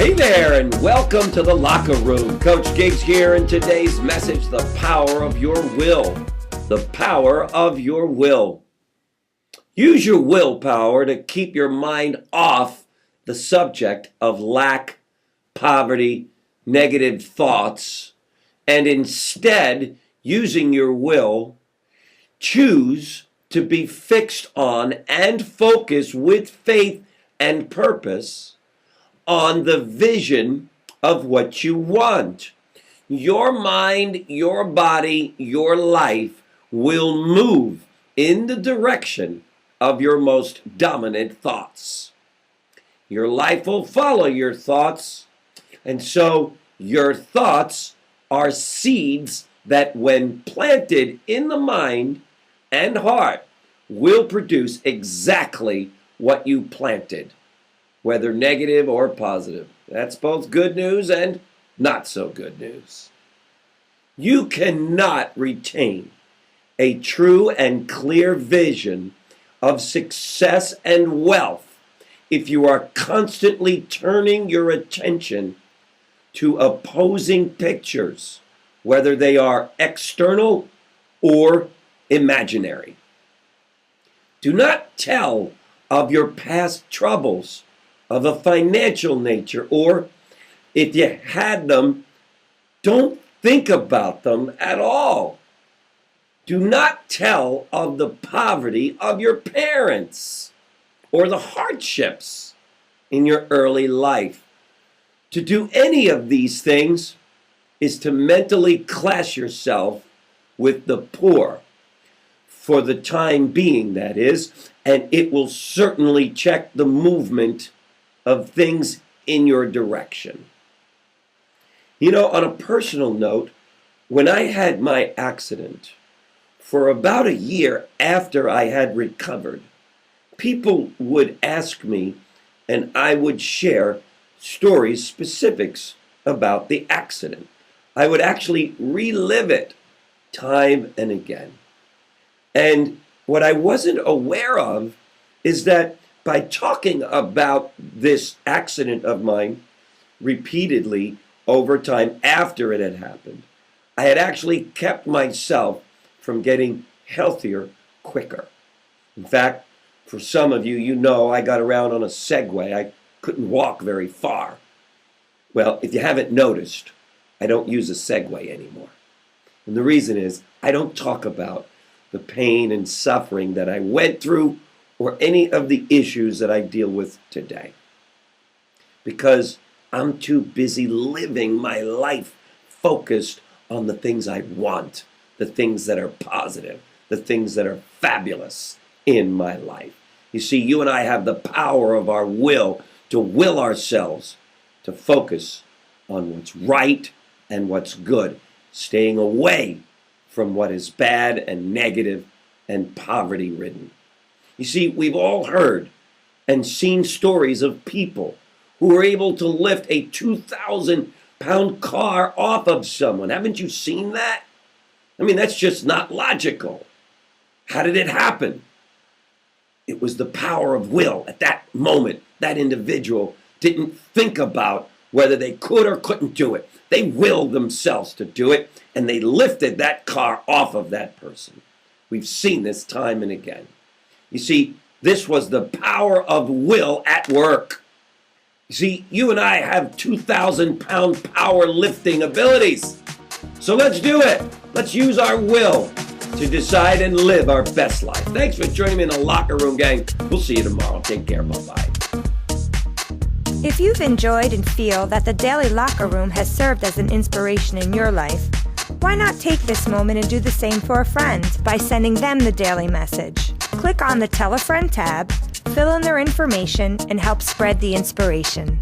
Hey there, and welcome to the Locker Room. Coach Giggs here, and today's message, the power of your will. The power of your will. Use your willpower to keep your mind off the subject of lack, poverty, negative thoughts, and instead, using your will, choose to be fixed on and focus with faith and purpose on the vision of what you want. Your mind, your body, your life will move in the direction of your most dominant thoughts. Your life will follow your thoughts, and so your thoughts are seeds that, when planted in the mind and heart, will produce exactly what you planted, whether negative or positive. That's both good news and not so good news. You cannot retain a true and clear vision of success and wealth if you are constantly turning your attention to opposing pictures, whether they are external or imaginary. Do not tell of your past troubles of a financial nature, or if you had them, don't think about them at all. Do not tell of the poverty of your parents or the hardships in your early life. To do any of these things is to mentally class yourself with the poor, for the time being, that is, and it will certainly check the movement of things in your direction. You know, on a personal note, when I had my accident, for about a year after I had recovered, people would ask me, and I would share stories, specifics about the accident. I would actually relive it time and again. And what I wasn't aware of is that by talking about this accident of mine repeatedly over time after it had happened, I had actually kept myself from getting healthier quicker. In fact, for some of you, you know I got around on a Segway. I couldn't walk very far. Well, if you haven't noticed, I don't use a Segway anymore. And the reason is I don't talk about the pain and suffering that I went through or any of the issues that I deal with today, because I'm too busy living my life focused on the things I want, the things that are positive, the things that are fabulous in my life. You see, you and I have the power of our will to will ourselves to focus on what's right and what's good, staying away from what is bad and negative and poverty-ridden. You see, we've all heard and seen stories of people who were able to lift a 2,000-pound car off of someone. Haven't you seen that? I mean, that's just not logical. How did it happen? It was the power of will. At that moment, that individual didn't think about whether they could or couldn't do it. They willed themselves to do it, and they lifted that car off of that person. We've seen this time and again. You see, this was the power of will at work. You see, you and I have 2,000-pound power lifting abilities. So let's do it. Let's use our will to decide and live our best life. Thanks for joining me in the Locker Room, gang. We'll see you tomorrow. Take care. Bye-bye. If you've enjoyed and feel that the Daily Locker Room has served as an inspiration in your life, why not take this moment and do the same for a friend by sending them the daily message? Click on the Tell a Friend tab, fill in their information, and help spread the inspiration.